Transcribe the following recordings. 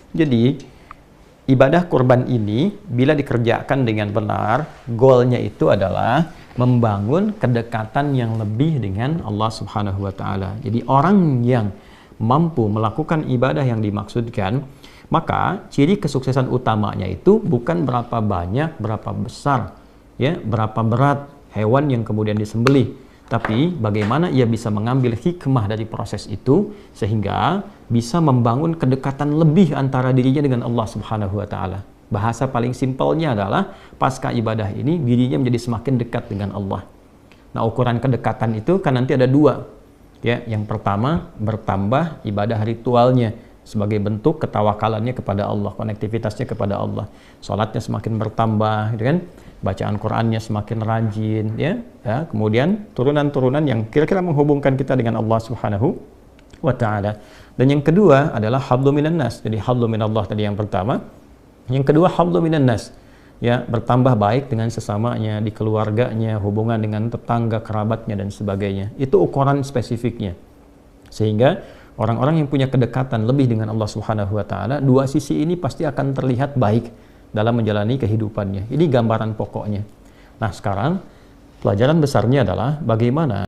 Jadi ibadah kurban ini bila dikerjakan dengan benar, goalnya itu adalah membangun kedekatan yang lebih dengan Allah Subhanahu wa taala. Jadi orang yang mampu melakukan ibadah yang dimaksudkan, maka ciri kesuksesan utamanya itu bukan berapa banyak, berapa besar, ya, berapa berat hewan yang kemudian disembelih, tapi bagaimana ia bisa mengambil hikmah dari proses itu sehingga bisa membangun kedekatan lebih antara dirinya dengan Allah Subhanahu wa taala. Bahasa paling simpelnya adalah pasca ibadah ini dirinya menjadi semakin dekat dengan Allah. Nah, ukuran kedekatan itu kan nanti ada dua. Ya, yang pertama bertambah ibadah ritualnya sebagai bentuk ketawakalannya kepada Allah, konektivitasnya kepada Allah. Salatnya semakin bertambah, gitu kan? Bacaan Qur'annya semakin rajin, ya. Kemudian turunan-turunan yang kira-kira menghubungkan kita dengan Allah Subhanahu wa taala. Dan yang kedua adalah hablu minan nas. Jadi hablu minallah tadi yang pertama. Yang kedua hablu minan nas. Ya, bertambah baik dengan sesamanya, di keluarganya, hubungan dengan tetangga, kerabatnya dan sebagainya. Itu ukuran spesifiknya. Sehingga orang-orang yang punya kedekatan lebih dengan Allah Subhanahu wa taala, dua sisi ini pasti akan terlihat baik dalam menjalani kehidupannya. Ini gambaran pokoknya. Nah, sekarang pelajaran besarnya adalah bagaimana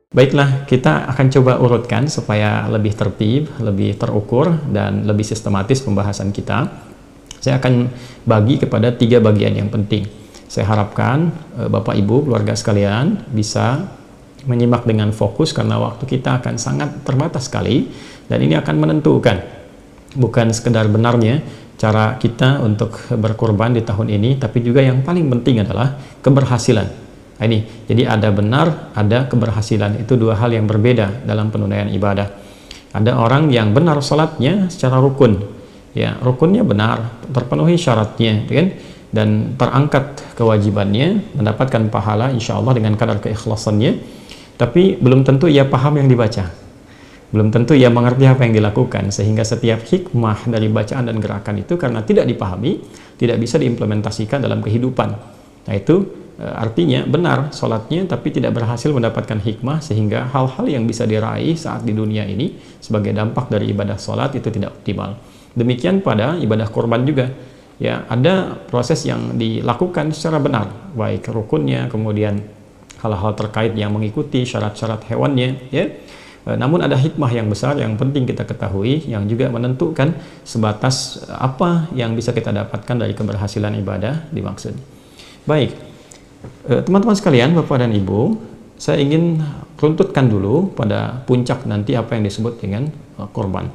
Baiklah, kita akan coba urutkan supaya lebih tertib, lebih terukur, dan lebih sistematis pembahasan kita. Saya akan bagi kepada 3 bagian yang penting. Saya harapkan Bapak Ibu, keluarga sekalian bisa menyimak dengan fokus karena waktu kita akan sangat terbatas sekali, dan ini akan menentukan bukan sekedar benarnya cara kita untuk berkorban di tahun ini, tapi juga yang paling penting adalah keberhasilan. Nah, ini, jadi ada benar, ada keberhasilan. Itu dua hal yang berbeda dalam penunaian ibadah. Ada orang yang benar sholatnya secara rukun, ya, rukunnya benar, terpenuhi syaratnya, kan? Dan terangkat kewajibannya, mendapatkan pahala insya Allah dengan kadar keikhlasannya, tapi belum tentu ia paham yang dibaca, belum tentu ia mengerti apa yang dilakukan, sehingga setiap hikmah dari bacaan dan gerakan itu karena tidak dipahami, tidak bisa diimplementasikan dalam kehidupan. Nah, itu artinya benar sholatnya tapi tidak berhasil mendapatkan hikmah, sehingga hal-hal yang bisa diraih saat di dunia ini sebagai dampak dari ibadah sholat itu tidak optimal. Demikian pada ibadah korban juga, ya, ada proses yang dilakukan secara benar, baik rukunnya, kemudian hal-hal terkait yang mengikuti syarat-syarat hewannya, ya. Namun ada hikmah yang besar yang penting kita ketahui, yang juga menentukan sebatas apa yang bisa kita dapatkan dari keberhasilan ibadah dimaksud. Baik, teman-teman sekalian, Bapak dan Ibu, saya ingin runtutkan dulu pada puncak nanti apa yang disebut dengan korban.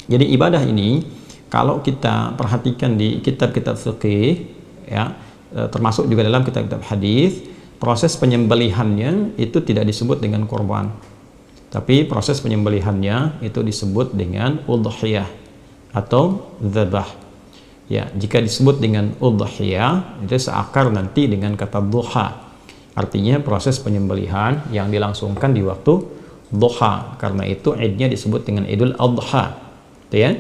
Jadi ibadah ini kalau kita perhatikan di kitab-kitab fikih, ya, termasuk juga dalam kitab-kitab hadis, proses penyembelihannya itu tidak disebut dengan korban, tapi proses penyembelihannya itu disebut dengan udhiyah atau dzabah. Ya, jika disebut dengan udhiyah itu seakar nanti dengan kata duha, artinya proses penyembelihan yang dilangsungkan di waktu duha. Karena itu idnya disebut dengan Idul Adha, ya.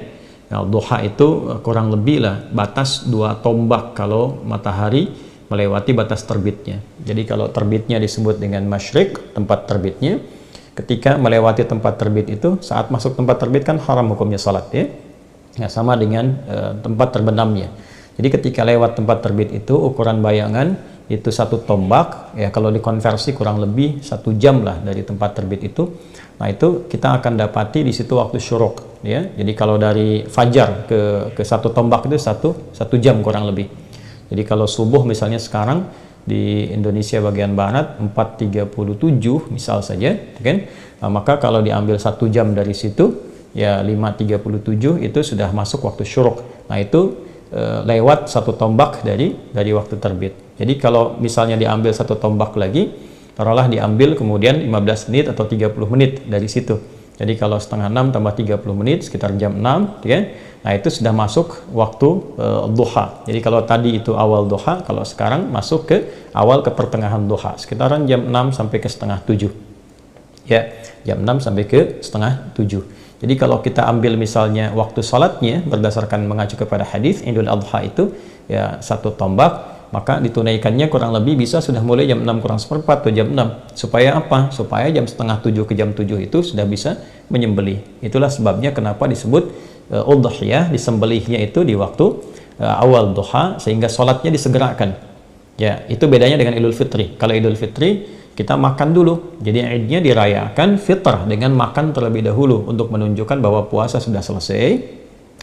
Nah, duha itu kurang lebih lah batas 2 tombak kalau matahari melewati batas terbitnya. Jadi kalau terbitnya disebut dengan masyriq, tempat terbitnya, ketika melewati tempat terbit itu, saat masuk tempat terbit kan haram hukumnya salat, ya. Ya, sama dengan tempat terbenamnya. Jadi ketika lewat tempat terbit itu ukuran bayangan itu 1 tombak, ya, kalau dikonversi kurang lebih 1 jam lah dari tempat terbit itu. Nah, itu kita akan dapati di situ waktu syuruk, ya. Jadi kalau dari fajar ke 1 tombak itu 1 jam kurang lebih. Jadi kalau subuh misalnya sekarang di Indonesia bagian barat 4.37 misal saja, kan? Nah, maka kalau diambil 1 jam dari situ, ya 5.37 itu sudah masuk waktu syuruk. Nah, itu lewat 1 tombak dari waktu terbit. Jadi kalau misalnya diambil 1 tombak lagi, taruhlah diambil kemudian 15 menit atau 30 menit dari situ. Jadi kalau setengah 6 tambah 30 menit sekitar jam 6, ya. Nah, itu sudah masuk waktu duha. Jadi kalau tadi itu awal duha, kalau sekarang masuk ke awal ke pertengahan duha, sekitaran jam 6 sampai ke setengah 7. Ya, jam 6 sampai ke setengah 7. Jadi kalau kita ambil misalnya waktu salatnya berdasarkan mengacu kepada hadis Idul Adha itu, ya 1 tombak, maka ditunaikannya kurang lebih bisa sudah mulai jam 6 kurang seperempat atau jam 6. Supaya apa? Supaya jam setengah 7 ke jam 7 itu sudah bisa menyembelih. Itulah sebabnya kenapa disebut udhiyah, disembelihnya itu di waktu awal duha, sehingga sholatnya disegerakan. Ya, itu bedanya dengan Idul Fitri. Kalau Idul Fitri kita makan dulu, jadi idnya dirayakan fitrah dengan makan terlebih dahulu untuk menunjukkan bahwa puasa sudah selesai,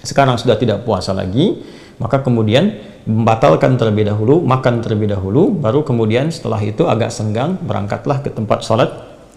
sekarang sudah tidak puasa lagi, maka kemudian membatalkan terlebih dahulu, makan terlebih dahulu, baru kemudian setelah itu agak senggang berangkatlah ke tempat sholat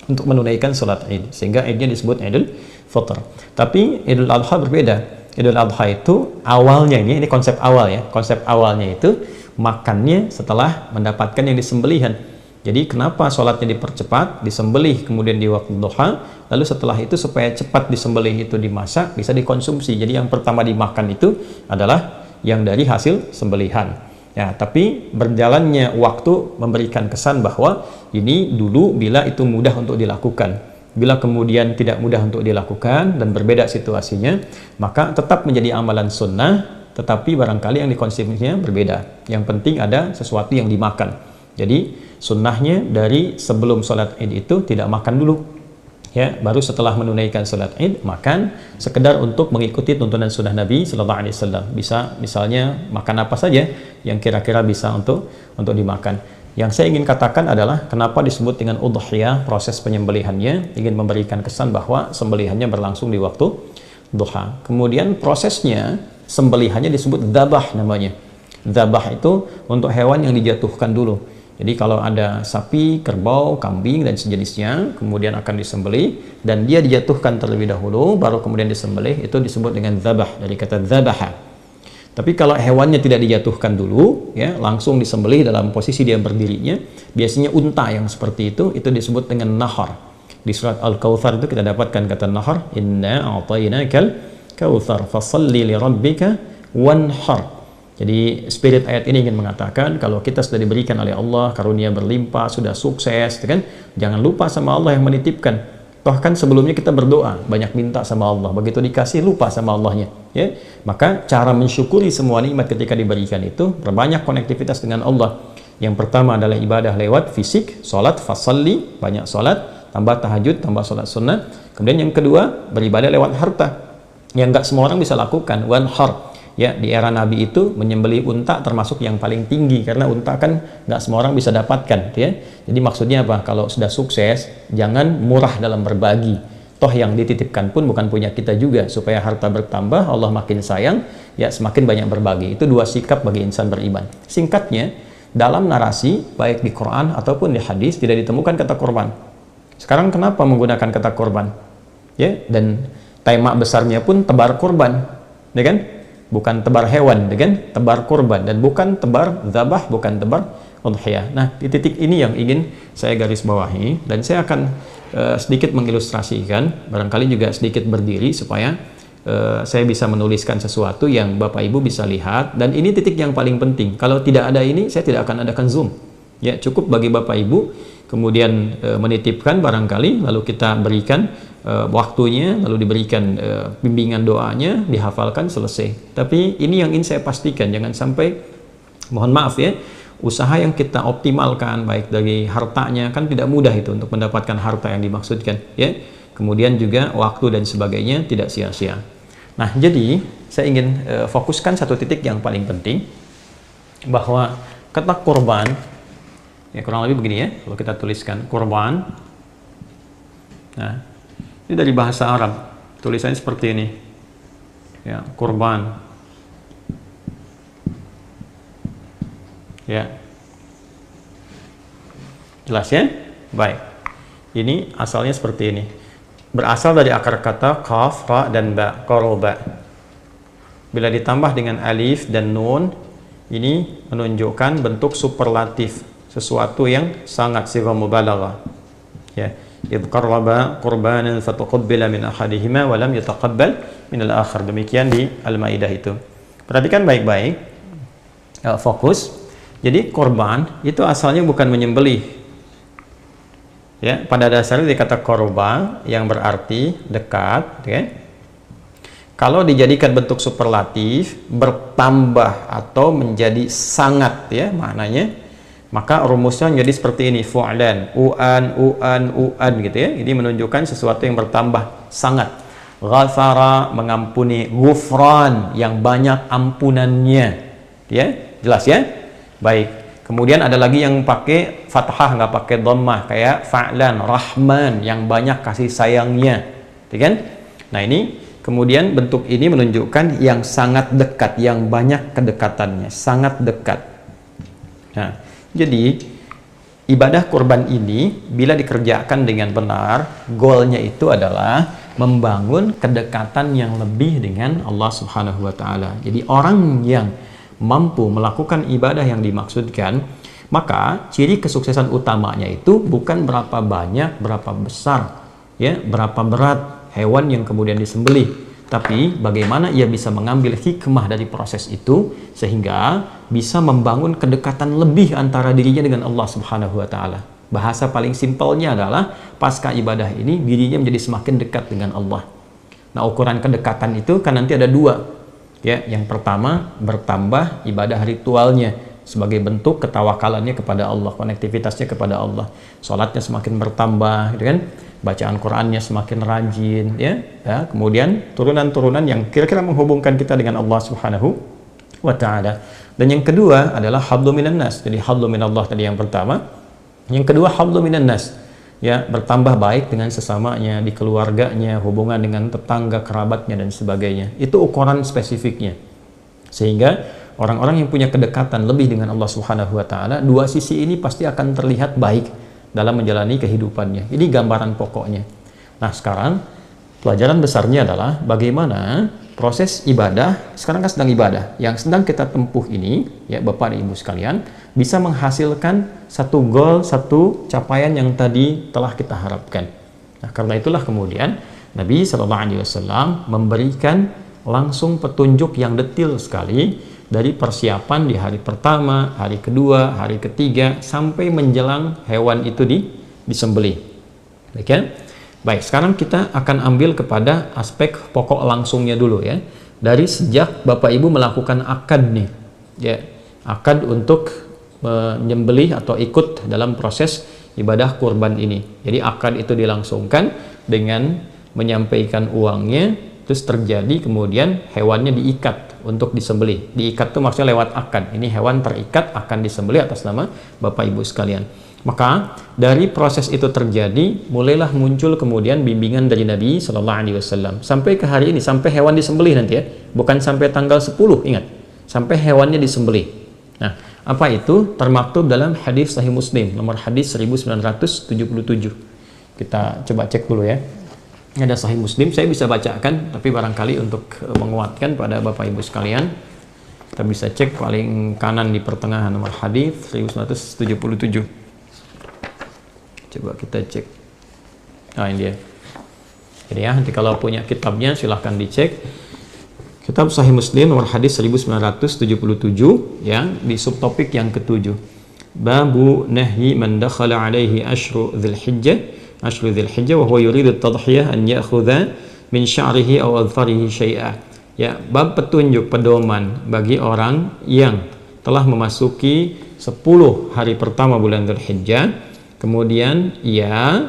untuk menunaikan sholat id, sehingga idnya disebut Idul Fitr. Tapi Idul Adha berbeda. Idul Adha itu awalnya, ini konsep awal ya, konsep awalnya itu makannya setelah mendapatkan yang disembelihan. Jadi kenapa sholatnya dipercepat, disembelih kemudian di waktu duha, lalu setelah itu supaya cepat disembelih itu dimasak, bisa dikonsumsi. Jadi yang pertama dimakan itu adalah yang dari hasil sembelihan. Ya, tapi berjalannya waktu memberikan kesan bahwa ini dulu bila itu mudah untuk dilakukan. Bila kemudian tidak mudah untuk dilakukan dan berbeda situasinya, maka tetap menjadi amalan sunnah, tetapi barangkali yang dikonsumsinya berbeda. Yang penting ada sesuatu yang dimakan. Jadi sunnahnya dari sebelum sholat id itu tidak makan dulu, ya, baru setelah menunaikan sholat id makan, sekedar untuk mengikuti tuntunan sunnah Nabi Sallallahu Alaihi Wasallam. Bisa misalnya makan apa saja yang kira-kira bisa untuk dimakan. Yang saya ingin katakan adalah kenapa disebut dengan udhiyah, proses penyembelihannya, ingin memberikan kesan bahwa sembelihannya berlangsung di waktu duha. Kemudian prosesnya sembelihannya disebut dzabah namanya. Dzabah itu untuk hewan yang dijatuhkan dulu. Jadi kalau ada sapi, kerbau, kambing dan sejenisnya kemudian akan disembelih dan dia dijatuhkan terlebih dahulu baru kemudian disembelih, itu disebut dengan dzabah, dari kata dzabaha. Tapi kalau hewannya tidak dijatuhkan dulu, ya, langsung disembelih dalam posisi dia berdirinya, biasanya unta yang seperti itu disebut dengan nahar. Di surat Al-Kautsar itu kita dapatkan kata nahar, inna a'tainakal kautsar fasalli li rabbika wanhar. Jadi spirit ayat ini ingin mengatakan kalau kita sudah diberikan oleh Allah karunia berlimpah, sudah sukses, kan? Jangan lupa sama Allah yang menitipkan. Toh kan sebelumnya kita berdoa, banyak minta sama Allah, begitu dikasih lupa sama Allahnya, ya. Maka cara mensyukuri semua nikmat ketika diberikan itu berbanyak konektivitas dengan Allah. Yang pertama adalah ibadah lewat fisik, salat, fasalli, banyak salat, tambah tahajud, tambah salat sunnah. Kemudian yang kedua, beribadah lewat harta. Yang enggak semua orang bisa lakukan, wanhar. Ya, di era Nabi itu menyembelih unta termasuk yang paling tinggi, karena unta kan nggak semua orang bisa dapatkan, ya. Jadi maksudnya apa? Kalau sudah sukses, jangan murah dalam berbagi. Toh yang dititipkan pun bukan punya kita juga. Supaya harta bertambah, Allah makin sayang, ya semakin banyak berbagi. Itu dua sikap bagi insan beriman. Singkatnya, dalam narasi baik di Quran ataupun di hadis tidak ditemukan kata korban. Sekarang kenapa menggunakan kata korban? Ya, dan tema besarnya pun tebar korban, ya kan? Bukan tebar hewan, kan? Tebar kurban, dan bukan tebar dzabah, bukan tebar udhiyah. Nah, di titik ini yang ingin saya garis bawahi, dan saya akan sedikit mengilustrasikan, barangkali juga sedikit berdiri supaya saya bisa menuliskan sesuatu yang Bapak Ibu bisa lihat, dan ini titik yang paling penting. Kalau tidak ada ini, saya tidak akan adakan Zoom. Ya, cukup bagi Bapak Ibu kemudian menitipkan barangkali, lalu kita berikan waktunya, lalu diberikan bimbingan doanya, dihafalkan, selesai. Tapi ini yang ingin saya pastikan, jangan sampai, mohon maaf ya, usaha yang kita optimalkan baik dari hartanya, kan tidak mudah itu untuk mendapatkan harta yang dimaksudkan, ya. Kemudian juga waktu dan sebagainya tidak sia-sia. Nah, jadi saya ingin fokuskan satu titik yang paling penting, bahwa kata korban, ya kurang lebih begini ya, kalau kita tuliskan korban. Nah, ini dari bahasa Arab, tulisannya seperti ini, ya, korban, ya, jelas ya? Baik, ini asalnya seperti ini, berasal dari akar kata kaf, ra, dan ba, qoroba. Bila ditambah dengan alif dan nun, ini menunjukkan bentuk superlatif, sesuatu yang sangat sighah mubalaghah, ya. idh qarraba qurbanan fataqabbala min ahadihima wa lam yataqabbal min al-akhar. Demikian di Al-Maidah itu. Perhatikan baik-baik, fokus. Jadi korban itu asalnya bukan menyembelih, ya. Pada dasarnya dikata korba yang berarti dekat, ya. kalau dijadikan bentuk superlatif, bertambah atau menjadi sangat ya maknanya, maka rumusnya menjadi seperti ini, fu'lan, u'an gitu ya. Ini menunjukkan sesuatu yang bertambah sangat. Ghafara, mengampuni. Ghufran, yang banyak ampunannya. Ya, jelas ya? Baik. Kemudian ada lagi yang pakai fathah, nggak pakai dhammah, kayak fa'lan, rahman, yang banyak kasih sayangnya. Ya kan? Nah, ini kemudian bentuk ini menunjukkan yang sangat dekat, yang banyak kedekatannya, sangat dekat. Nah, jadi ibadah kurban ini bila dikerjakan dengan benar, goalnya itu adalah membangun kedekatan yang lebih dengan Allah Subhanahu wa taala. Jadi orang yang mampu melakukan ibadah yang dimaksudkan, maka ciri kesuksesan utamanya itu bukan berapa banyak, berapa besar, ya, berapa berat hewan yang kemudian disembelih, tapi bagaimana ia bisa mengambil hikmah dari proses itu sehingga bisa membangun kedekatan lebih antara dirinya dengan Allah Subhanahu wa taala. Bahasa paling simpelnya adalah pasca ibadah ini dirinya menjadi semakin dekat dengan Allah. Nah, ukuran kedekatan itu kan nanti ada dua. Ya, yang pertama bertambah ibadah ritualnya sebagai bentuk ketawakalannya kepada Allah, konektivitasnya kepada Allah. Salatnya semakin bertambah, gitu kan? Bacaan Qur'annya semakin rajin, ya. Kemudian turunan-turunan yang kira-kira menghubungkan kita dengan Allah Subhanahu wa taala. Dan yang kedua adalah hablum minan nas. Jadi hablum minallah tadi yang pertama. Yang kedua hablum minan nas. Ya, bertambah baik dengan sesamanya, di keluarganya, hubungan dengan tetangga, kerabatnya dan sebagainya. Itu ukuran spesifiknya. Sehingga orang-orang yang punya kedekatan lebih dengan Allah Subhanahu wa taala, dua sisi ini pasti akan terlihat baik dalam menjalani kehidupannya. Ini gambaran pokoknya. Nah, sekarang pelajaran besarnya adalah bagaimana proses ibadah, sekarang kan sedang ibadah, yang sedang kita tempuh ini, ya Bapak dan Ibu sekalian, bisa menghasilkan satu goal, satu capaian yang tadi telah kita harapkan. Nah, karena itulah kemudian Nabi SAW memberikan langsung petunjuk yang detail sekali dari persiapan di hari pertama, hari kedua, hari ketiga, sampai menjelang hewan itu disembelih. Baik ya? Baik, sekarang kita akan ambil kepada aspek pokok langsungnya dulu ya. Dari sejak Bapak Ibu melakukan akad nih, ya, akad untuk menyembelih atau ikut dalam proses ibadah kurban ini. Jadi akad itu dilangsungkan dengan menyampaikan uangnya, terus terjadi kemudian hewannya diikat untuk disembelih. Diikat itu maksudnya lewat akad. Ini hewan terikat akan disembelih atas nama Bapak Ibu sekalian. Maka dari proses itu terjadi, mulailah muncul kemudian bimbingan dari Nabi SAW sampai ke hari ini, sampai hewan disembelih nanti ya, bukan sampai tanggal 10, ingat, sampai hewannya disembelih. Nah, apa itu? Termaktub dalam hadis Sahih Muslim, nomor hadis 1977. Kita coba cek dulu ya. Ini ada Sahih Muslim, saya bisa bacakan, tapi barangkali untuk menguatkan pada Bapak Ibu sekalian, kita bisa cek paling kanan di pertengahan nomor hadis 1977. Coba kita cek. Nah, ini dia. Jadi ya, nanti kalau punya kitabnya silahkan dicek. Kitab Sahih Muslim nomor hadis 1977 ya, di subtopik yang ketujuh. Babu nahyi man dakhala alaihi ashru dzulhijjah wa huwa yuridu at-tadhhiyah an ya'khudha min sya'rihi aw adfarihi syai'a. Ya, bab petunjuk pedoman bagi orang yang telah memasuki 10 hari pertama bulan Dzulhijjah. Kemudian ia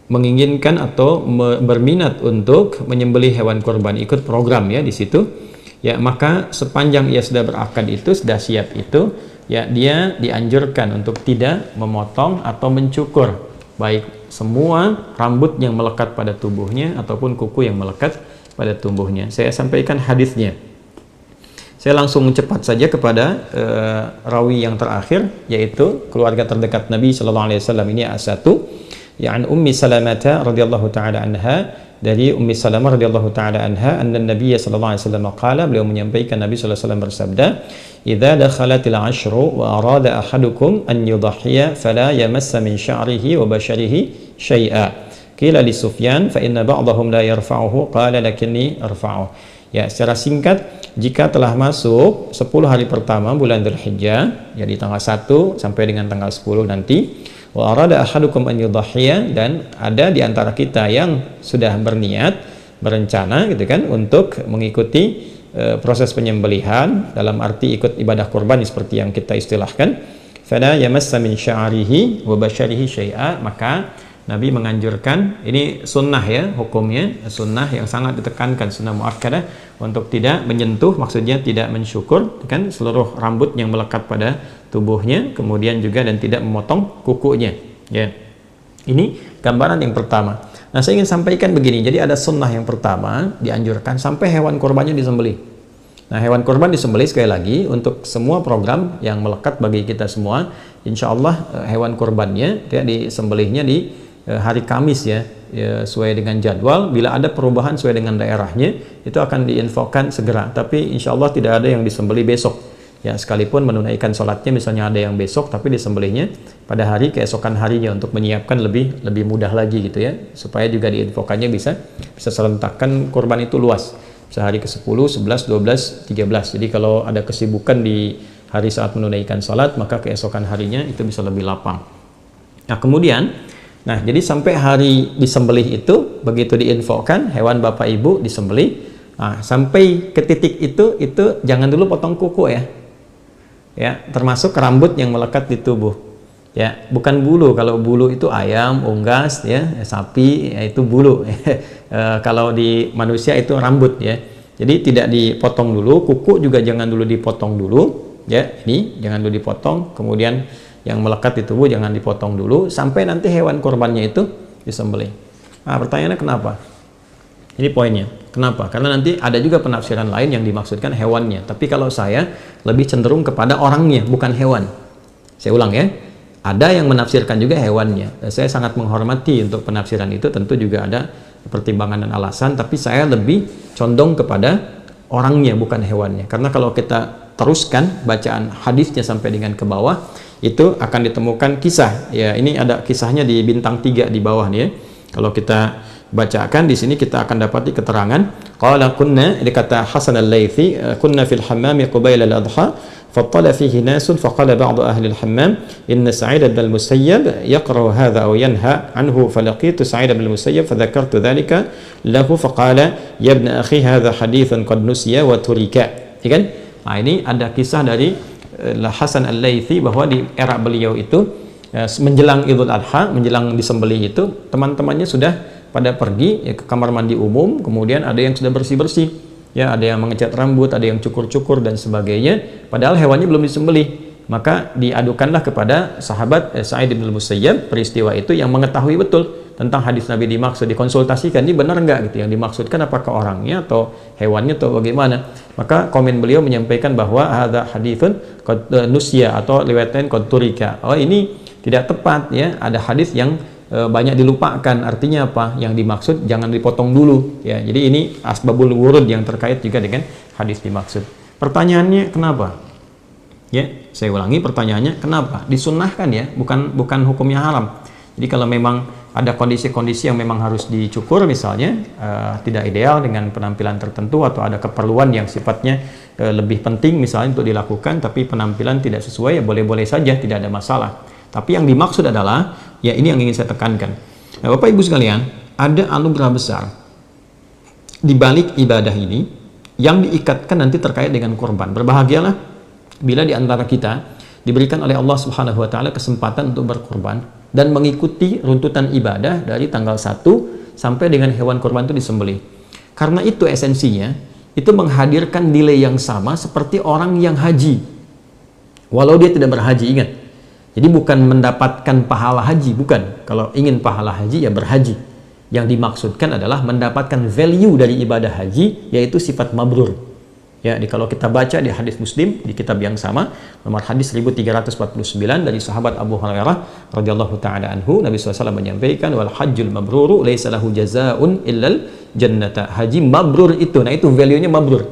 menginginkan atau berminat untuk menyembelih hewan kurban, ikut program ya di situ. Ya, maka sepanjang ia sudah berakad itu, sudah siap itu, ya dia dianjurkan untuk tidak memotong atau mencukur baik semua rambut yang melekat pada tubuhnya ataupun kuku yang melekat pada tubuhnya. Saya sampaikan hadisnya. Saya langsung cepat saja kepada rawi yang terakhir, yaitu keluarga terdekat Nabi sallallahu alaihi wasallam. Ini A1, ya, an Ummi Salamah radhiyallahu taala anha, dari Ummi Salamah radhiyallahu taala anha, anna Nabi sallallahu alaihi wasallam qala, beliau menyampaikan, Nabi sallallahu alaihi wasallam bersabda, "Idza dakhalatil 'ashru wa arada ahadukum an yudhhiya fala yamassa min sya'rihi wa basharihi syai'a." Qila li Sufyan, fa inna ba'dahum la yarfa'uhu, qala lakinni arfa'uhu. Ya, secara singkat, jika telah masuk 10 hari pertama bulan Dzulhijjah, ya di tanggal 1 sampai dengan tanggal 10 nanti, wa arada ahadukum an yudhhiya, dan ada di antara kita yang sudah berniat berencana gitu kan untuk mengikuti proses penyembelihan dalam arti ikut ibadah kurban seperti yang kita istilahkan, fala yamassa min sya'rihi wa basyarihi syai'a, maka Nabi menganjurkan, ini sunnah ya hukumnya, sunnah yang sangat ditekankan, sunnah muakkadah, untuk tidak menyentuh, maksudnya tidak mensyukur kan seluruh rambut yang melekat pada tubuhnya, kemudian juga dan tidak memotong kukunya ya. Ini gambaran yang pertama. Nah, saya ingin sampaikan begini, jadi ada sunnah yang pertama dianjurkan sampai hewan kurbannya disembelih. Nah, hewan kurban disembelih sekali lagi untuk semua program yang melekat bagi kita semua, insya Allah hewan kurbannya ya, disembelihnya di hari Kamis ya, sesuai dengan jadwal. Bila ada perubahan sesuai dengan daerahnya, itu akan diinfokan segera, tapi insya Allah tidak ada yang disembelih besok ya, sekalipun menunaikan sholatnya misalnya ada yang besok, tapi disembelihnya pada hari keesokan harinya untuk menyiapkan lebih mudah lagi gitu ya, supaya juga diinfokannya bisa serentakkan kurban itu luas, bisa hari ke-10, 11, 12, 13. Jadi kalau ada kesibukan di hari saat menunaikan sholat, maka keesokan harinya itu bisa lebih lapang. Nah kemudian, nah jadi sampai hari disembelih itu, begitu diinfokan hewan bapak ibu disembelih, nah, sampai ke titik itu jangan dulu potong kuku ya, termasuk rambut yang melekat di tubuh ya, bukan bulu. Kalau bulu itu ayam, unggas ya, sapi ya, itu bulu. Kalau di manusia itu rambut ya, jadi tidak dipotong dulu. Kuku juga jangan dulu dipotong dulu ya, ini jangan dulu dipotong. Kemudian yang melekat di tubuh jangan dipotong dulu sampai nanti hewan kurbannya itu disembelih. Nah, pertanyaannya kenapa? Ini poinnya. Kenapa? Karena nanti ada juga penafsiran lain yang dimaksudkan hewannya. Tapi kalau saya lebih cenderung kepada orangnya, bukan hewan. Saya ulang ya. Ada yang menafsirkan juga hewannya. Saya sangat menghormati untuk penafsiran itu, tentu juga ada pertimbangan dan alasan, tapi saya lebih condong kepada orangnya, bukan hewannya. Karena kalau kita teruskan bacaan hadisnya sampai dengan ke bawah, itu akan ditemukan kisah ya. Ini ada kisahnya di bintang 3 di bawah nih ya. Kalau kita bacakan di sini kita akan dapati keterangan qala kunna, ini kata Hasan al-Laythi, kunna fil hammam qabila al-adha fattala fihi nasun faqala ba'du ahli al-hammam inna Sa'id bin al-Musayyab yaqra hadha aw yanha anhu falaqitu Sa'id bin al-Musayyab fadhakartu dhalika lahu faqala ya ibn akhi hadha hadithan qad nusiya wa turika ya kan. Nah ini ada kisah dari Hasan al-Laythi bahwa di era beliau itu menjelang Idul Adha, menjelang disembelih itu, teman-temannya sudah pada pergi ya, ke kamar mandi umum, kemudian ada yang sudah bersih-bersih ya, ada yang mengecat rambut, ada yang cukur-cukur dan sebagainya, padahal hewannya belum disembelih. Maka diadukanlah kepada sahabat Sa'id bin al-Musayyab peristiwa itu, yang mengetahui betul tentang hadis Nabi dimaksud, dikonsultasikan, ini benar enggak gitu, yang dimaksudkan apakah orangnya atau hewannya atau bagaimana. Maka komen beliau menyampaikan bahwa hadza haditsun qad nusya, atau riwayat lain qad turika, oh ini tidak tepat ya, ada hadis yang banyak dilupakan. Artinya apa? Yang dimaksud jangan dipotong dulu ya. Jadi ini asbabul wurud yang terkait juga dengan hadis dimaksud. Pertanyaannya kenapa? Ya, saya ulangi pertanyaannya kenapa? Disunnahkan ya, bukan hukumnya haram. Jadi kalau memang ada kondisi-kondisi yang memang harus dicukur misalnya, tidak ideal dengan penampilan tertentu, atau ada keperluan yang sifatnya lebih penting misalnya untuk dilakukan, tapi penampilan tidak sesuai, ya boleh-boleh saja, tidak ada masalah. Tapi yang dimaksud adalah, ya ini yang ingin saya tekankan. Nah, Bapak Ibu sekalian, ada anugerah besar di balik ibadah ini yang diikatkan nanti terkait dengan kurban. Berbahagialah bila di antara kita diberikan oleh Allah Subhanahu wa taala kesempatan untuk berkurban dan mengikuti runtutan ibadah dari tanggal 1 sampai dengan hewan kurban itu disembelih. Karena itu esensinya, itu menghadirkan nilai yang sama seperti orang yang haji. Walau dia tidak berhaji, ingat. Jadi bukan mendapatkan pahala haji, bukan. Kalau ingin pahala haji ya berhaji. Yang dimaksudkan adalah mendapatkan value dari ibadah haji, yaitu sifat mabrur. Ya, kalau kita baca di hadis Muslim di kitab yang sama, nomor hadis 1349 dari sahabat Abu Hurairah radhiyallahu taala anhu, Nabi SAW menyampaikan wal hajjul mabruru laisa lahu jazaa'un illal jannata. Haji mabrur itu, nah itu value-nya mabrur.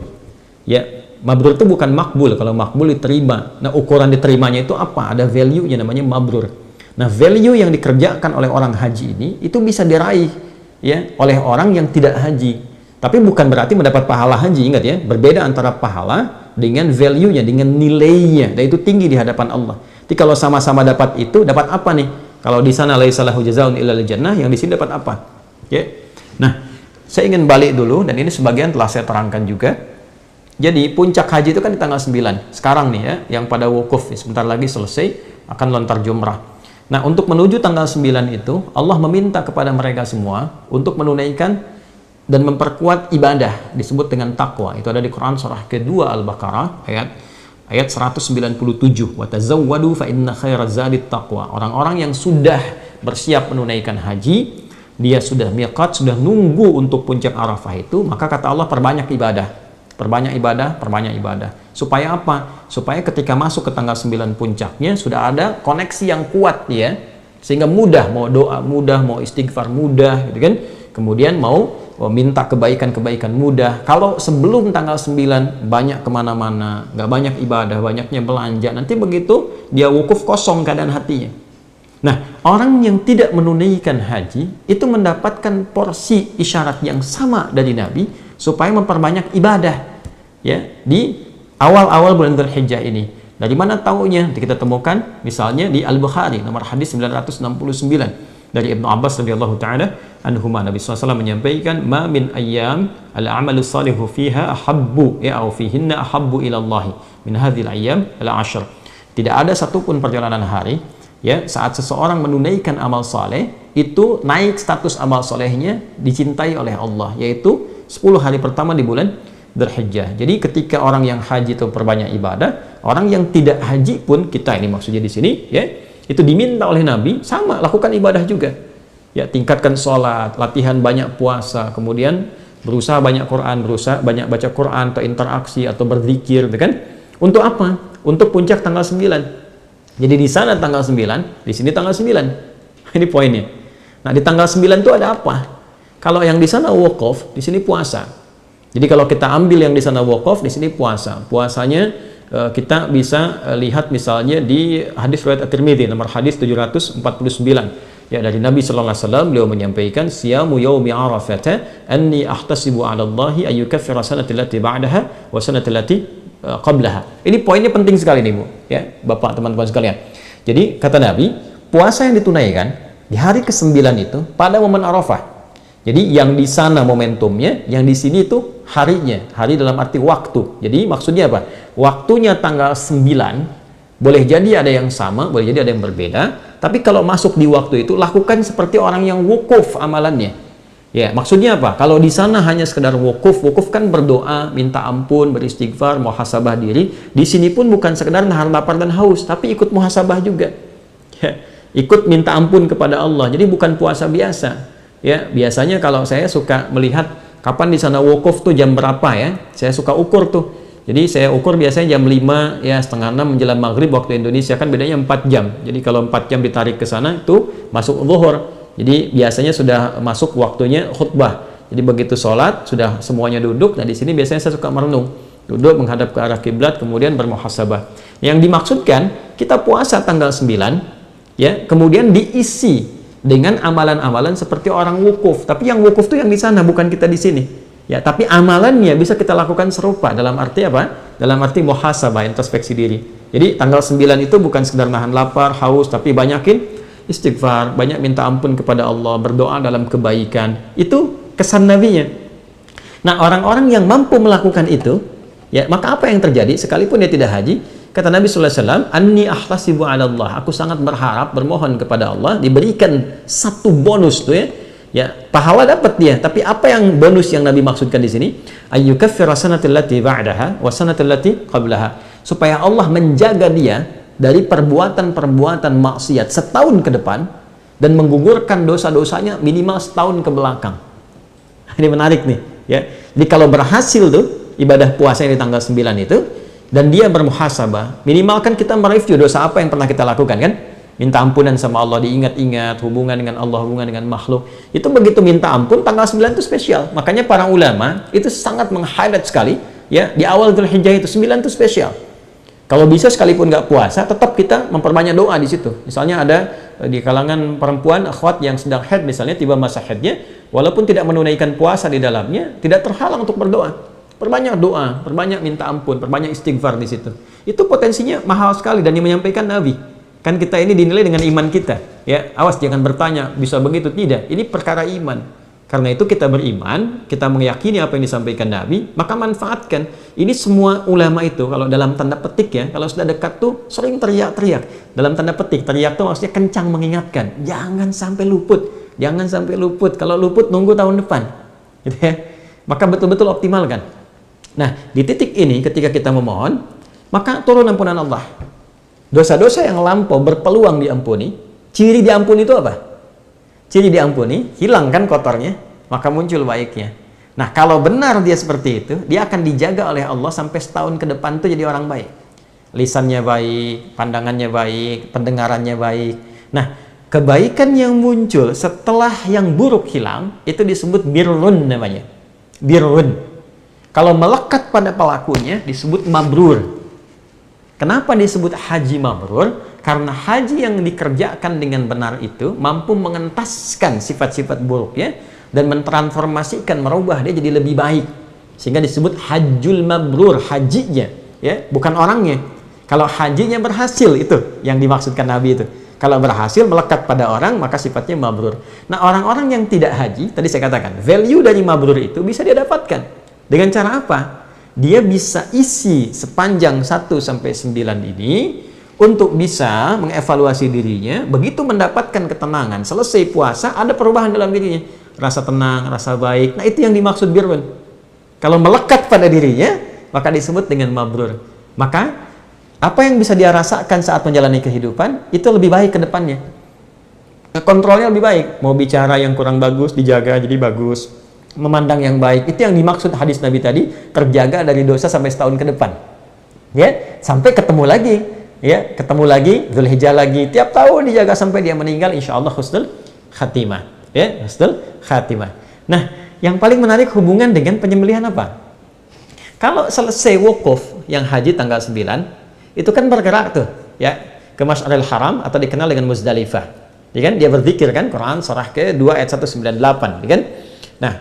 Ya, mabrur itu bukan makbul. Kalau makbul diterima. Nah, ukuran diterimanya itu apa? Ada value-nya, namanya mabrur. Nah, value yang dikerjakan oleh orang haji ini itu bisa diraih ya oleh orang yang tidak haji. Tapi bukan berarti mendapat pahala haji, ingat ya. Berbeda antara pahala dengan value-nya, dengan nilainya. Dan itu tinggi di hadapan Allah. Jadi kalau sama-sama dapat itu, dapat apa nih? Kalau di sana laisa lahu jazaa'un illal jannah, yang di sini dapat apa? Ya. Nah, Saya ingin balik dulu, dan ini sebagian telah saya terangkan juga. Jadi puncak haji itu kan di tanggal 9. Sekarang nih ya, yang pada wukuf, sebentar lagi selesai, akan lontar jumrah. Nah, untuk menuju tanggal 9 itu, Allah meminta kepada mereka semua untuk menunaikan dan memperkuat ibadah, disebut dengan takwa. Itu ada di Quran surah kedua Al-Baqarah, ayat 197. Wa tazawwadu fa inna khairaz zadit taqwa. Orang-orang yang sudah bersiap menunaikan haji, dia sudah miqat, sudah nunggu untuk puncak Arafah itu, maka kata Allah, perbanyak ibadah. Perbanyak ibadah, perbanyak ibadah. Supaya apa? Supaya ketika masuk ke tanggal 9 puncaknya, sudah ada koneksi yang kuat ya, sehingga mudah, mau doa mudah, mau istighfar mudah, gitu kan. Kemudian mau minta kebaikan-kebaikan mudah. Kalau sebelum tanggal 9 banyak kemana-mana, nggak banyak ibadah, banyaknya belanja, nanti begitu dia wukuf kosong keadaan hatinya. Nah, orang yang tidak menunaikan haji itu mendapatkan porsi isyarat yang sama dari Nabi supaya memperbanyak ibadah ya di awal-awal bulan Dzulhijjah ini. Dari mana taunya? Kita temukan misalnya di Al-Bukhari nomor hadis 969 dari Ibnu Abbas radhiyallahu taala anhuma. Nabi SAW menyampaikan, "Ma min ayyam al-'amalu salihu fiha ahabbu ya au fihinna ahabbu ila Allah min hadhil ayyam al-'ashr." Tidak ada satupun perjalanan hari ya, saat seseorang menunaikan amal soleh, itu naik status amal solehnya dicintai oleh Allah, yaitu 10 hari pertama di bulan Dzulhijjah. Jadi ketika orang yang haji itu perbanyak ibadah, orang yang tidak haji pun, kita ini maksudnya di sini ya, itu diminta oleh Nabi sama lakukan ibadah juga. Ya, tingkatkan sholat, latihan banyak puasa, kemudian berusaha banyak Quran, berusaha banyak baca Quran atau interaksi atau berzikir, gitu kan? Untuk apa? Untuk puncak tanggal 9. Jadi di sana tanggal 9, di sini tanggal 9. Ini poinnya. Nah, di tanggal 9 itu ada apa? Kalau yang di sana wukuf, di sini puasa. Jadi kalau kita ambil yang di sana wukuf, di sini puasa. Puasanya kita bisa lihat misalnya di hadis riwayat At-Tirmidzi nomor hadis 749. Ya, dari Nabi sallallahu alaihi wasallam, beliau menyampaikan, "Siyamu yaumi Arafah anni ahtasibu 'ala Allahi ay yukaffira sanata allati ba'daha wa sanata allati qablaha." Ini poinnya penting sekali nih Bu, ya, Bapak, teman-teman sekalian. Jadi kata Nabi, puasa yang ditunaikan di hari ke-9 itu pada momen Arafah. Jadi yang di sana momentumnya, yang di sini itu harinya, hari dalam arti waktu. Jadi maksudnya apa? Waktunya tanggal 9, boleh jadi ada yang sama, boleh jadi ada yang berbeda, tapi kalau masuk di waktu itu lakukan seperti orang yang wukuf amalannya. Ya, maksudnya apa? Kalau di sana hanya sekedar wukuf, wukuf kan berdoa, minta ampun, beristighfar, muhasabah diri. Di sini pun bukan sekedar nahan lapar dan haus, tapi ikut muhasabah juga. Ya, ikut minta ampun kepada Allah. Jadi bukan puasa biasa. Ya, biasanya kalau saya suka melihat kapan di sana wukuf tuh jam berapa ya, saya suka ukur tuh. Jadi saya ukur biasanya jam 5 ya, setengah 6 menjelang maghrib waktu Indonesia, kan bedanya 4 jam. Jadi kalau 4 jam ditarik ke sana itu masuk zuhur. Jadi biasanya sudah masuk waktunya khutbah. Jadi begitu sholat sudah semuanya duduk. Nah, di sini biasanya saya suka merenung, duduk menghadap ke arah kiblat, kemudian bermuhasabah. Yang dimaksudkan kita puasa tanggal 9 ya, kemudian diisi dengan amalan-amalan seperti orang wukuf. Tapi yang wukuf itu yang di sana, bukan kita di sini. Ya, tapi amalannya bisa kita lakukan serupa. Dalam arti apa? Dalam arti muhasabah, introspeksi diri. Jadi tanggal 9 itu bukan sekedar nahan lapar, haus, tapi banyakin istighfar, banyak minta ampun kepada Allah, berdoa dalam kebaikan. Itu kesan nabinya. Nah, orang-orang yang mampu melakukan itu, ya, maka apa yang terjadi sekalipun dia tidak haji? Kata Nabi sallallahu alaihi wasallam, "Anni ahtasibu 'ala Allah." Aku sangat berharap, bermohon kepada Allah diberikan satu bonus tuh ya. Ya, pahala dapat dia, tapi apa yang bonus yang Nabi maksudkan di sini? Ayyukaffira sanatal lati ba'daha wa sanatal lati qablaha. Supaya Allah menjaga dia dari perbuatan-perbuatan maksiat setahun ke depan dan menggugurkan dosa-dosanya minimal setahun ke belakang. Ini menarik nih ya. Jadi kalau berhasil tuh ibadah puasa di tanggal 9 itu, dan dia bermuhasabah, minimal kan kita mereview dosa apa yang pernah kita lakukan kan, minta ampunan sama Allah, diingat-ingat hubungan dengan Allah, hubungan dengan makhluk. Itu begitu minta ampun tanggal 9 itu spesial. Makanya para ulama itu sangat meng-highlight sekali ya, di awal Dzulhijjah itu 9 itu spesial. Kalau bisa sekalipun nggak puasa, tetap kita memperbanyak doa di situ. Misalnya ada di kalangan perempuan, akhwat yang sedang haid misalnya, tiba masa haidnya, walaupun tidak menunaikan puasa di dalamnya, tidak terhalang untuk berdoa. Perbanyak doa, perbanyak minta ampun, perbanyak istighfar di situ. Itu potensinya mahal sekali, dan yang menyampaikan Nabi. Kan kita ini dinilai dengan iman kita. Ya, awas jangan bertanya, bisa begitu? Tidak. Ini perkara iman. Karena itu kita beriman, kita meyakini apa yang disampaikan Nabi, maka manfaatkan. Ini semua ulama itu, kalau dalam tanda petik ya, kalau sudah dekat tuh sering teriak-teriak. Dalam tanda petik, teriak tuh maksudnya kencang mengingatkan. Jangan sampai luput. Jangan sampai luput. Kalau luput, nunggu tahun depan. Gitu ya. Maka betul-betul optimalkan. Nah, di titik ini ketika kita memohon, maka turun ampunan Allah. Dosa-dosa yang lampau berpeluang diampuni. Ciri diampuni itu apa? Ciri diampuni, hilang kan kotornya, maka muncul baiknya. Nah, kalau benar dia seperti itu, dia akan dijaga oleh Allah sampai setahun ke depan itu jadi orang baik. Lisannya baik, pandangannya baik, pendengarannya baik. Nah, kebaikan yang muncul setelah yang buruk hilang, itu disebut birrun namanya. Birrun. Kalau melekat pada pelakunya, disebut mabrur. Kenapa disebut haji mabrur? Karena haji yang dikerjakan dengan benar itu mampu mengentaskan sifat-sifat buruknya dan mentransformasikan, merubah dia jadi lebih baik. Sehingga disebut hajjul mabrur, hajinya, ya, bukan orangnya. Kalau hajinya berhasil, itu yang dimaksudkan Nabi itu. Kalau berhasil melekat pada orang, maka sifatnya mabrur. Nah, orang-orang yang tidak haji, tadi saya katakan, value dari mabrur itu bisa dia dapatkan. Dengan cara apa? Dia bisa isi sepanjang 1 sampai 9 ini untuk bisa mengevaluasi dirinya. Begitu mendapatkan ketenangan, selesai puasa, ada perubahan dalam dirinya. Rasa tenang, rasa baik. Nah, itu yang dimaksud birrun. Kalau melekat pada dirinya, maka disebut dengan mabrur. Maka, apa yang bisa dia rasakan saat menjalani kehidupan, itu lebih baik ke depannya. Kontrolnya lebih baik. Mau bicara yang kurang bagus, dijaga jadi bagus. Memandang yang baik. Itu yang dimaksud hadis Nabi tadi, terjaga dari dosa sampai setahun ke depan. Ya, sampai ketemu lagi. Ya, ketemu lagi, Dzulhijjah lagi, tiap tahun dijaga sampai dia meninggal, insya Allah husnul khatimah. Ya, husnul khatimah. Nah, yang paling menarik hubungan dengan penyembelihan apa? Kalau selesai wukuf yang haji tanggal 9, itu kan bergerak tuh, ya, ke Masy'aril Haram atau dikenal dengan Muzdalifah. Ya kan? Dia berzikir kan, Quran surah ke-2 ayat 198, ya kan? Nah,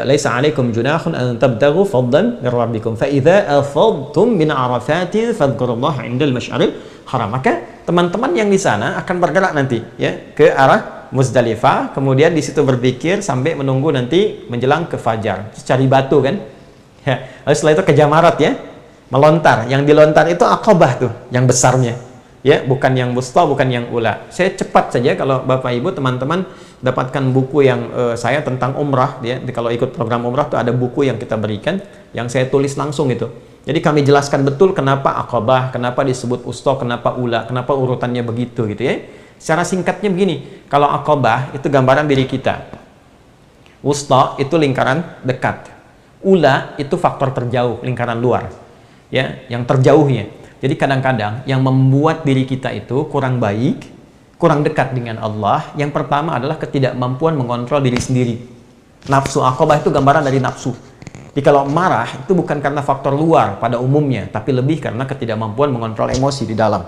laisa 'alaikum junahun an tabtaghu fadlan min rabbikum fa idza afadtum min arafatin fadhkurullaha 'indal masy'aril haram. Maka teman-teman yang di sana akan bergerak nanti ya ke arah Muzdalifah, kemudian di situ berzikir sampai menunggu nanti menjelang ke fajar. Cari batu kan? Ya, lalu setelah itu ke Jamarat ya. Melontar. Yang dilontar itu Aqabah tuh, yang besarnya. Ya, bukan yang wusta, bukan yang ula. Saya cepat saja kalau Bapak Ibu teman-teman dapatkan buku yang saya tentang umrah ya. Kalau ikut program umrah tuh ada buku yang kita berikan yang saya tulis langsung itu. Jadi kami jelaskan betul kenapa Aqabah, kenapa disebut wusta, kenapa ula, kenapa urutannya begitu gitu ya. Secara singkatnya begini, kalau Aqabah itu gambaran diri kita. Wusta itu lingkaran dekat. Ula itu faktor terjauh, lingkaran luar. Ya, yang terjauhnya. Jadi kadang-kadang yang membuat diri kita itu kurang baik, kurang dekat dengan Allah, yang pertama adalah ketidakmampuan mengontrol diri sendiri. Nafsu. Aqabah itu gambaran dari nafsu. Jadi kalau marah itu bukan karena faktor luar pada umumnya, tapi lebih karena ketidakmampuan mengontrol emosi di dalam.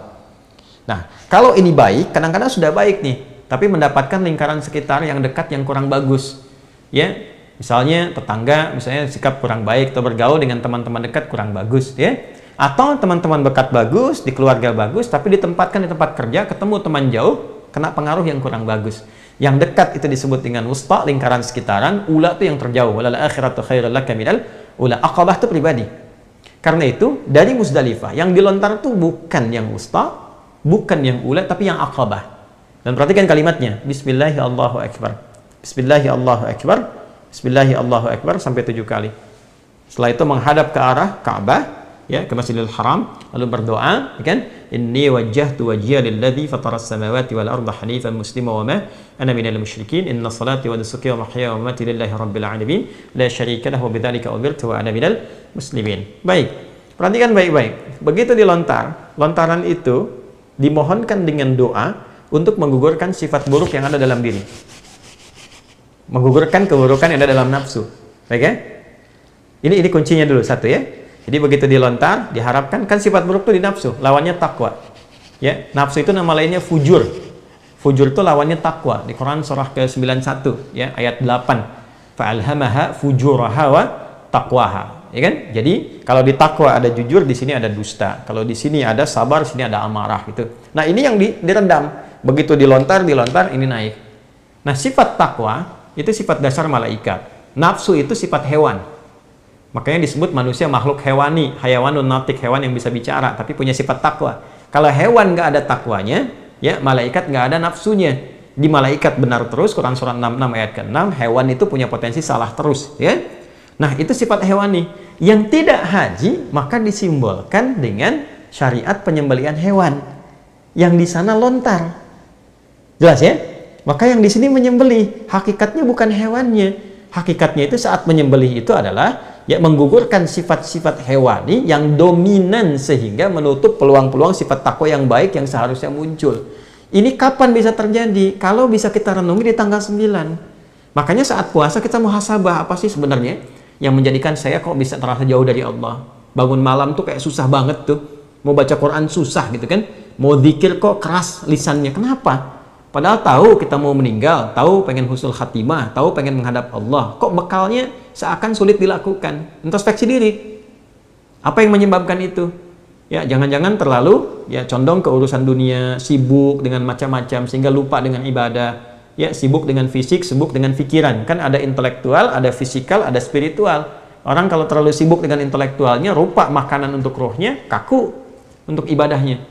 Nah, kalau ini baik, kadang-kadang sudah baik nih, tapi mendapatkan lingkaran sekitar yang dekat yang kurang bagus. Ya, misalnya tetangga, misalnya sikap kurang baik, atau bergaul dengan teman-teman dekat kurang bagus, ya. Atau teman-teman dekat bagus, di keluarga bagus, tapi ditempatkan di tempat kerja, ketemu teman jauh, kena pengaruh yang kurang bagus. Yang dekat itu disebut dengan wusta, lingkaran sekitaran. Ula itu yang terjauh. Walal akhiratu khairul laka minal ula. Aqabah itu pribadi. Karena itu dari Muzdalifah yang dilontar itu bukan yang wusta, bukan yang ula, tapi yang Aqabah. Dan perhatikan kalimatnya. Bismillahirrahmanirrahim. Bismillahirrahmanirrahim. Bismillahirrahmanirrahim sampai 7 kali. Setelah itu menghadap ke arah Ka'bah, ya, ke Masjidil Haram, lalu berdoa, kan? Inni wajjahtu wajhiya lilladzi fatara as-samawati wal arda hanifan muslima wa ma ana minal musyrikin. Inna salati wa nusuki wa mahyaya wa mamati lillahi rabbil alamin la syarika lahu wa bidzalika umirtu wa ana minal muslimin. Baik. Perhatikan baik-baik. Begitu dilontar, lontaran itu dimohonkan dengan doa untuk menggugurkan sifat buruk yang ada dalam diri. Menggugurkan keburukan yang ada dalam nafsu. Baik ya? Ini kuncinya dulu satu ya. Jadi begitu dilontar, diharapkan kan sifat buruk itu di nafsu, lawannya takwa. Ya, nafsu itu nama lainnya fujur. Fujur itu lawannya takwa. Di Quran surah ke-91 ya, ayat 8. Fa'alhamaha fujuraha wa taqwaha. Ya kan? Jadi kalau di takwa ada jujur, di sini ada dusta. Kalau di sini ada sabar, di sini ada amarah gitu. Nah, ini yang direndam. Begitu dilontar ini naik. Nah, sifat takwa itu sifat dasar malaikat. Nafsu itu sifat hewan. Makanya disebut manusia makhluk hewani, hayawanun natik, hewan yang bisa bicara, tapi punya sifat takwa. Kalau hewan nggak ada takwanya, ya malaikat nggak ada nafsunya. Di malaikat benar terus, Quran surat 66 ayat ke-6, hewan itu punya potensi salah terus, ya. Nah, itu sifat hewani. Yang tidak haji, maka disimbolkan dengan syariat penyembelihan hewan. Yang di sana lontar. Jelas ya? Maka yang di sini menyembelih, hakikatnya bukan hewannya. Hakikatnya itu saat menyembelih itu adalah ya menggugurkan sifat-sifat hewani yang dominan sehingga menutup peluang-peluang sifat takwa yang baik yang seharusnya muncul. Ini kapan bisa terjadi? Kalau bisa kita renungi di tanggal 9. Makanya saat puasa kita muhasabah, apa sih sebenarnya yang menjadikan saya kok bisa terasa jauh dari Allah? Bangun malam tuh kayak susah banget tuh. Mau baca Quran susah gitu kan. Mau zikir kok keras lisannya. Kenapa? Padahal tahu kita mau meninggal, tahu pengen husnul khatimah, tahu pengen menghadap Allah. Kok bekalnya seakan sulit dilakukan? Introspeksi diri. Apa yang menyebabkan itu? Ya, jangan-jangan terlalu ya condong ke urusan dunia, sibuk dengan macam-macam sehingga lupa dengan ibadah. Ya, sibuk dengan fisik, sibuk dengan pikiran. Kan ada intelektual, ada fisikal, ada spiritual. Orang kalau terlalu sibuk dengan intelektualnya, rupa makanan untuk rohnya, kaku untuk ibadahnya.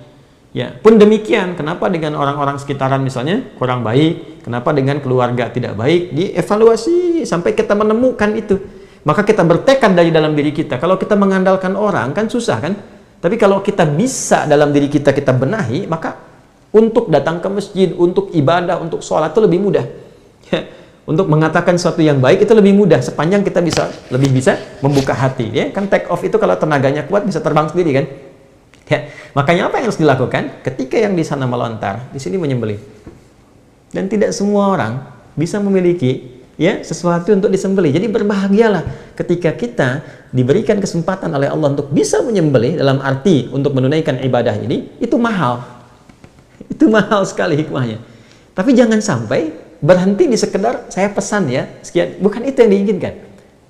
Ya, pun demikian, kenapa dengan orang-orang sekitaran misalnya kurang baik, kenapa dengan keluarga tidak baik, dievaluasi sampai kita menemukan itu. Maka kita bertekad dari dalam diri kita. Kalau kita mengandalkan orang kan susah kan? Tapi kalau kita bisa dalam diri kita benahi, maka untuk datang ke masjid, untuk ibadah, untuk sholat itu lebih mudah. Ya, untuk mengatakan sesuatu yang baik itu lebih mudah sepanjang kita lebih bisa membuka hati. Ya, kan take off itu kalau tenaganya kuat bisa terbang sendiri kan? Ya, makanya apa yang harus dilakukan? Ketika yang di sana melontar, di sini menyembelih. Dan tidak semua orang bisa memiliki ya sesuatu untuk disembelih. Jadi berbahagialah ketika kita diberikan kesempatan oleh Allah untuk bisa menyembelih, dalam arti untuk menunaikan ibadah ini, itu mahal. Itu mahal sekali hikmahnya. Tapi jangan sampai berhenti di sekedar saya pesan ya, sekian. Bukan itu yang diinginkan.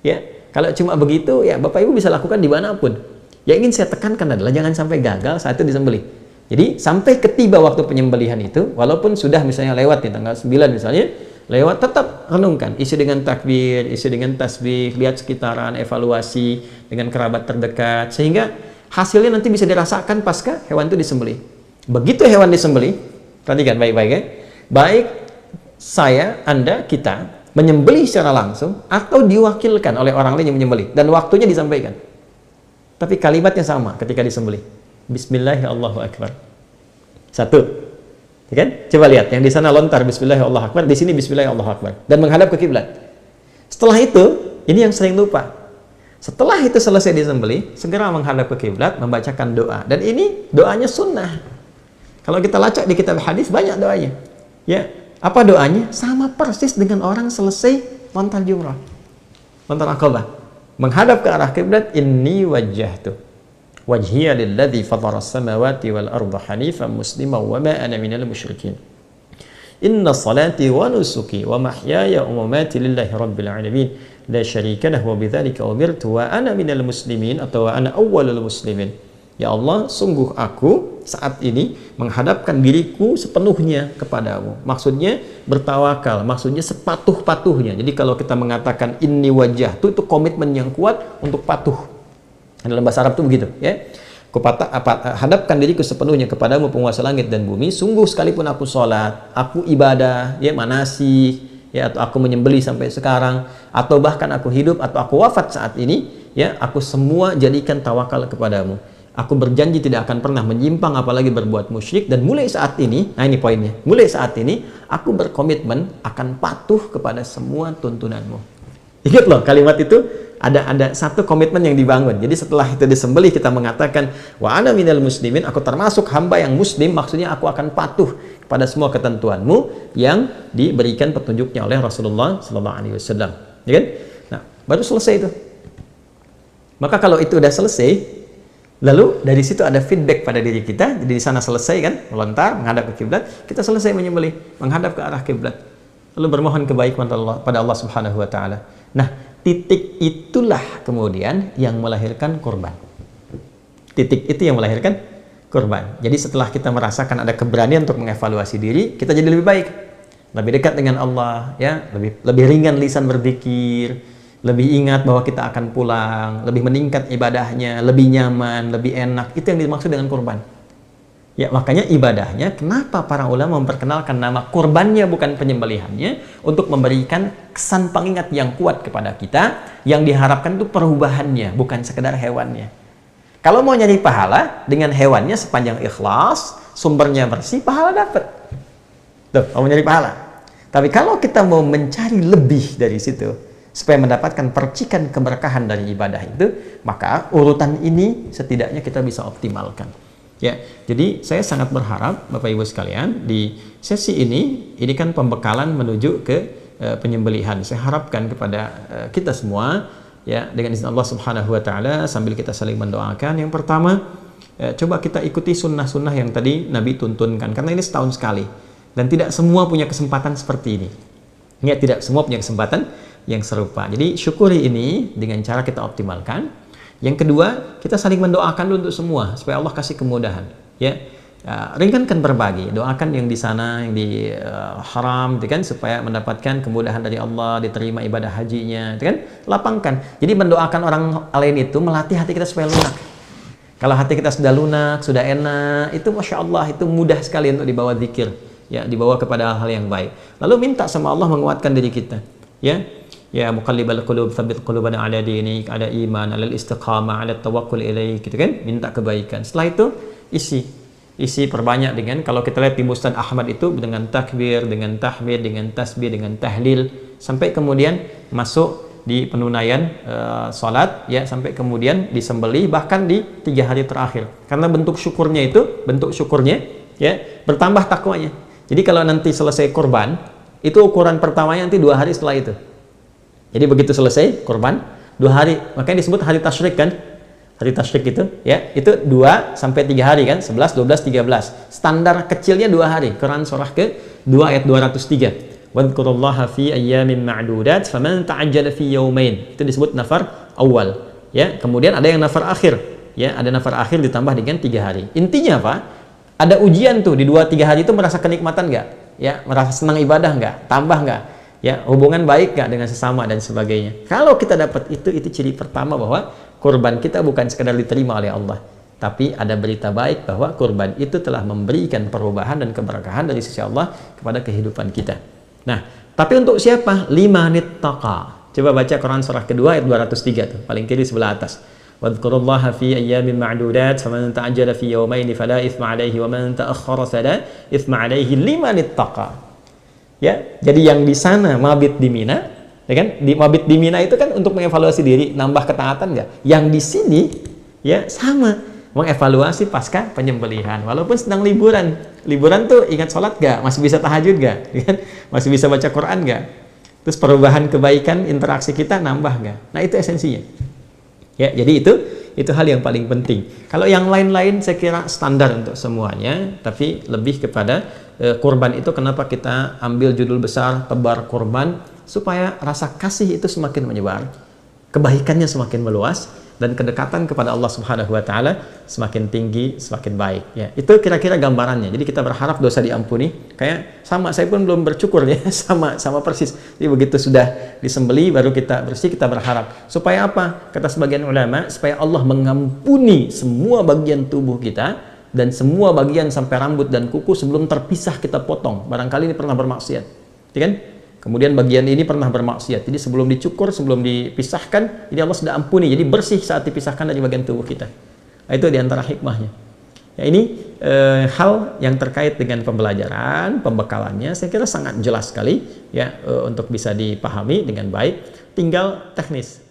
Ya, kalau cuma begitu ya Bapak Ibu bisa lakukan dimanapun. Yang ingin saya tekankan adalah jangan sampai gagal saat itu disembelih. Jadi sampai ketiba waktu penyembelihan itu, walaupun sudah misalnya lewat di tanggal 9 misalnya, lewat tetap renungkan, isi dengan takbir, isi dengan tasbih, lihat sekitaran, evaluasi dengan kerabat terdekat, sehingga hasilnya nanti bisa dirasakan pasca hewan itu disembelih. Begitu hewan disembelih, perhatikan baik-baik ya, baik saya, Anda, kita menyembelih secara langsung atau diwakilkan oleh orang lain yang menyembelih dan waktunya disampaikan. Tapi kalimatnya sama ketika disembelih. Bismillahirrahmanirrahim. Satu. Ya kan? Coba lihat yang di sana lontar Bismillahirrahmanirrahim, di sini Bismillahirrahmanirrahim dan menghadap ke kiblat. Setelah itu, ini yang sering lupa. Setelah itu selesai disembelih, segera menghadap ke kiblat, membacakan doa. Dan ini doanya sunnah. Kalau kita lacak di kitab hadis banyak doanya. Ya, apa doanya? Sama persis dengan orang selesai lontar jumrah, lontar Aqabah. Menghadap ke arah kiblat, inni wajjahtu wajhiya lilladzi fatara as-samawati wal arda hanifan musliman wa ma ana minal musyrikin. Inna salati wa nusuki wa mahyaya wa mamati lillahi rabbil alamin la syarika lahu wa bidzalika umirtu wa ana minal muslimin atau wa ana awwalul muslimin. Ya Allah, sungguh aku saat ini menghadapkan diriku sepenuhnya kepadamu. Maksudnya bertawakal, maksudnya sepatuh-patuhnya. Jadi kalau kita mengatakan inni wajah itu komitmen yang kuat untuk patuh. Dalam bahasa Arab itu begitu, ya. Hadapkan diriku sepenuhnya kepadamu penguasa langit dan bumi. Sungguh sekalipun aku sholat, aku ibadah, ya manasik, ya atau aku menyembelih sampai sekarang, atau bahkan aku hidup atau aku wafat saat ini, ya aku semua jadikan tawakal kepadamu. Aku berjanji tidak akan pernah menyimpang apalagi berbuat musyrik, dan mulai saat ini, nah ini poinnya, mulai saat ini aku berkomitmen akan patuh kepada semua tuntunanmu. Ingat loh kalimat itu, ada satu komitmen yang dibangun. Jadi setelah itu disembelih kita mengatakan wa ana minal muslimin, aku termasuk hamba yang muslim, maksudnya aku akan patuh kepada semua ketentuanmu yang diberikan petunjuknya oleh Rasulullah sallallahu alaihi wasallam. Ya kan? Nah, baru selesai itu. Maka kalau itu udah selesai, lalu dari situ ada feedback pada diri kita. Jadi di sana selesai kan, melontar, menghadap ke kiblat, kita selesai menyembelih, menghadap ke arah kiblat. Lalu bermohon kebaikan pada Allah Subhanahu wa taala. Nah, titik itulah kemudian yang melahirkan kurban. Titik itu yang melahirkan kurban. Jadi setelah kita merasakan ada keberanian untuk mengevaluasi diri, kita jadi lebih baik. lebih dekat dengan Allah, ya, lebih ringan lisan berzikir, lebih ingat bahwa kita akan pulang, lebih meningkat ibadahnya, lebih nyaman, lebih enak. Itu yang dimaksud dengan kurban. Ya, makanya ibadahnya, kenapa para ulama memperkenalkan nama kurbannya bukan penyembelihannya, untuk memberikan kesan pengingat yang kuat kepada kita, yang diharapkan itu perubahannya, bukan sekedar hewannya. Kalau mau nyari pahala dengan hewannya sepanjang ikhlas, sumbernya bersih, pahala dapat. Tuh, mau nyari pahala. Tapi kalau kita mau mencari lebih dari situ, supaya mendapatkan percikan keberkahan dari ibadah itu, maka urutan ini setidaknya kita bisa optimalkan. Ya, jadi saya sangat berharap Bapak Ibu sekalian, di sesi ini kan pembekalan menuju ke penyembelihan. Saya harapkan kepada kita semua, ya, dengan izin Allah Subhanahu wa taala, sambil kita saling mendoakan. Yang pertama, coba kita ikuti sunnah-sunnah yang tadi Nabi tuntunkan, karena ini setahun sekali dan tidak semua punya kesempatan seperti ini. Ya, tidak semua punya kesempatan yang serupa. Jadi syukuri ini dengan cara kita optimalkan. Yang kedua, kita saling mendoakan dulu untuk semua supaya Allah kasih kemudahan. Ya, ringankan berbagi, doakan yang di sana, yang di haram, gitu kan, supaya mendapatkan kemudahan dari Allah, diterima ibadah hajinya, gitu kan, lapangkan. Jadi mendoakan orang lain itu melatih hati kita supaya lunak. Kalau hati kita sudah lunak, sudah enak, itu masya Allah, itu mudah sekali untuk dibawa zikir, ya, dibawa kepada hal yang baik. Lalu minta sama Allah menguatkan diri kita, ya. Ya muqallibal qulub tsabbit qulubana ala dinik, ada iman, ala istiqamah, ala tawakkul ilaik, gitu kan, minta kebaikan. Setelah itu isi perbanyak dengan, kalau kita lihat di Musnad Ahmad itu dengan takbir, dengan tahmid, dengan tasbih, dengan tahlil, sampai kemudian masuk di penunaian salat, ya, sampai kemudian disembelih, bahkan di 3 hari terakhir. Karena bentuk syukurnya, ya, bertambah takwanya. Jadi kalau nanti selesai kurban, itu ukuran pertamanya nanti 2 hari setelah itu. Jadi begitu selesai kurban, 2 hari, makanya disebut hari tasyrik kan? Hari tasyrik itu, ya, itu 2 sampai 3 hari kan? 11, 12, 13. Standar kecilnya 2 hari. Quran surah ke-2 ayat 203. Wadhkurullaha fi ayyamin ma'dudat faman ta'ajjala fi yawmain. Itu disebut nafar awal, ya. Kemudian ada yang nafar akhir, ya, ada nafar akhir ditambah dengan 3 hari. Intinya apa? Ada ujian tuh di 2-3 hari itu, merasa kenikmatan nggak? Ya, merasa senang ibadah nggak? Tambah nggak? Ya, hubungan baik nggak dengan sesama dan sebagainya. Kalau kita dapat itu ciri pertama bahwa kurban kita bukan sekedar diterima oleh Allah, tapi ada berita baik bahwa kurban itu telah memberikan perubahan dan keberkahan dari sisi Allah kepada kehidupan kita. Nah, tapi untuk siapa? Liman ittaqa. Coba baca Quran surah kedua ayat 203 tuh, paling kiri sebelah atas. Wadhkurullaha fi ayyamin ma'dudat faman ta'ajjala fi yawmayn fala itsma 'alaihi wa man ta'akhkhara fala itsma 'alaihi liman ittaqa. Ya, jadi yang di sana mabit di Mina, ya kan? Di mabit di Mina itu kan untuk mengevaluasi diri, nambah ketaatan nggak? Yang di sini, ya, sama, mengevaluasi pasca penyembelihan. Walaupun sedang liburan tuh ingat sholat nggak? Masih bisa tahajud nggak? Ya kan? Masih bisa baca Quran nggak? Terus perubahan kebaikan interaksi kita nambah nggak? Nah, itu esensinya. Ya, jadi itu hal yang paling penting. Kalau yang lain-lain saya kira standar untuk semuanya, tapi lebih kepada kurban itu kenapa kita ambil judul besar tebar kurban, supaya rasa kasih itu semakin menyebar, kebaikannya semakin meluas, dan kedekatan kepada Allah Subhanahu wa taala semakin tinggi, semakin baik, ya. Itu kira-kira gambarannya. Jadi kita berharap dosa diampuni, kayak sama, saya pun belum bersyukur, ya, sama persis. Jadi begitu sudah disembeli baru kita bersih, kita berharap supaya apa? Kata sebagian ulama, supaya Allah mengampuni semua bagian tubuh kita dan semua bagian sampai rambut dan kuku sebelum terpisah kita potong. Barangkali ini pernah bermaksiat, ya kan? Kemudian bagian ini pernah bermaksiat. Jadi sebelum dicukur, sebelum dipisahkan, ini Allah sudah ampuni. Jadi bersih saat dipisahkan dari bagian tubuh kita. Nah, itu diantara hikmahnya. Ya, ini hal yang terkait dengan pembelajaran, pembekalannya, saya kira sangat jelas sekali, ya, untuk bisa dipahami dengan baik. Tinggal teknis.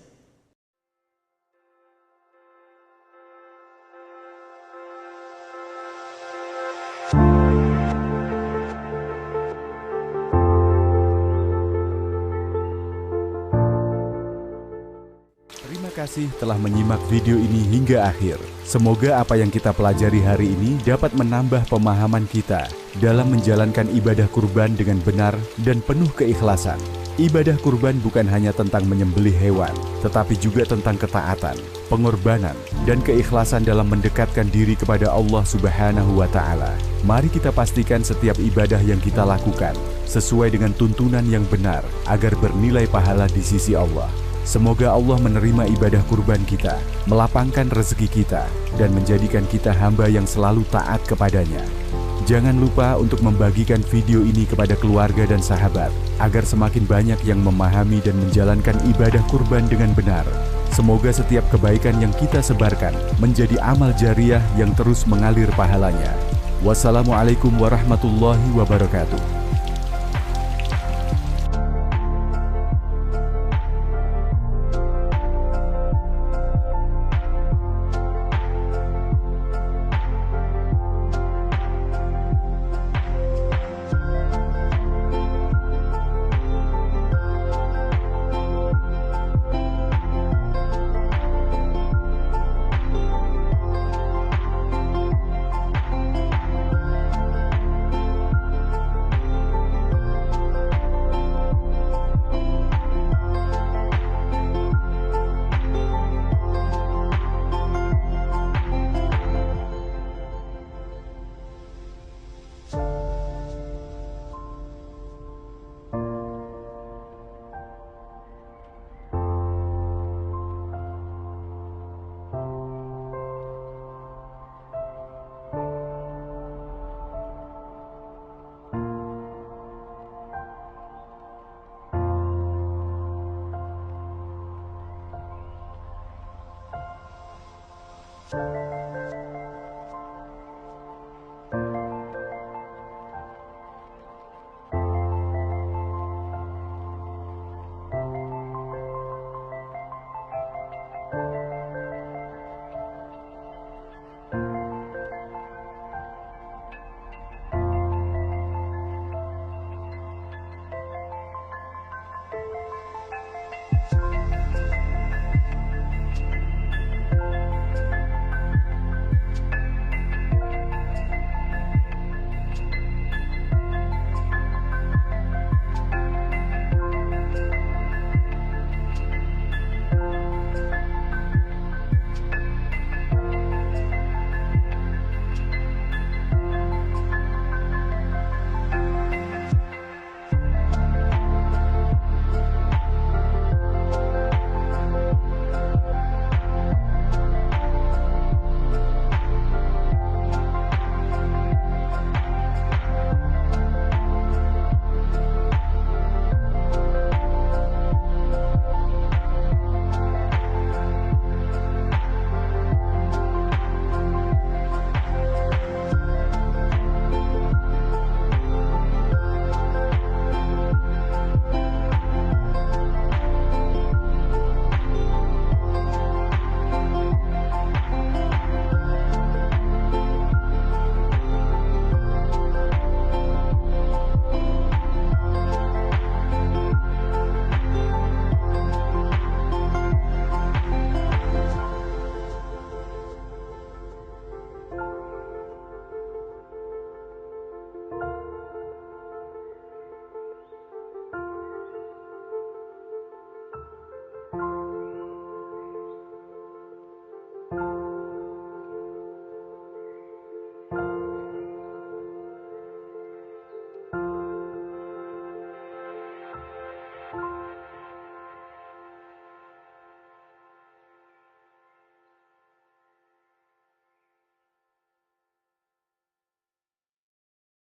Terima kasih telah menyimak video ini hingga akhir. Semoga apa yang kita pelajari hari ini dapat menambah pemahaman kita dalam menjalankan ibadah kurban dengan benar dan penuh keikhlasan. Ibadah kurban bukan hanya tentang menyembelih hewan, tetapi juga tentang ketaatan, pengorbanan, dan keikhlasan dalam mendekatkan diri kepada Allah Subhanahu wa Ta'ala. Mari kita pastikan setiap ibadah yang kita lakukan sesuai dengan tuntunan yang benar agar bernilai pahala di sisi Allah. Semoga Allah menerima ibadah kurban kita, melapangkan rezeki kita, dan menjadikan kita hamba yang selalu taat kepadanya. Jangan lupa untuk membagikan video ini kepada keluarga dan sahabat, agar semakin banyak yang memahami dan menjalankan ibadah kurban dengan benar. Semoga setiap kebaikan yang kita sebarkan menjadi amal jariah yang terus mengalir pahalanya. Wassalamualaikum warahmatullahi wabarakatuh.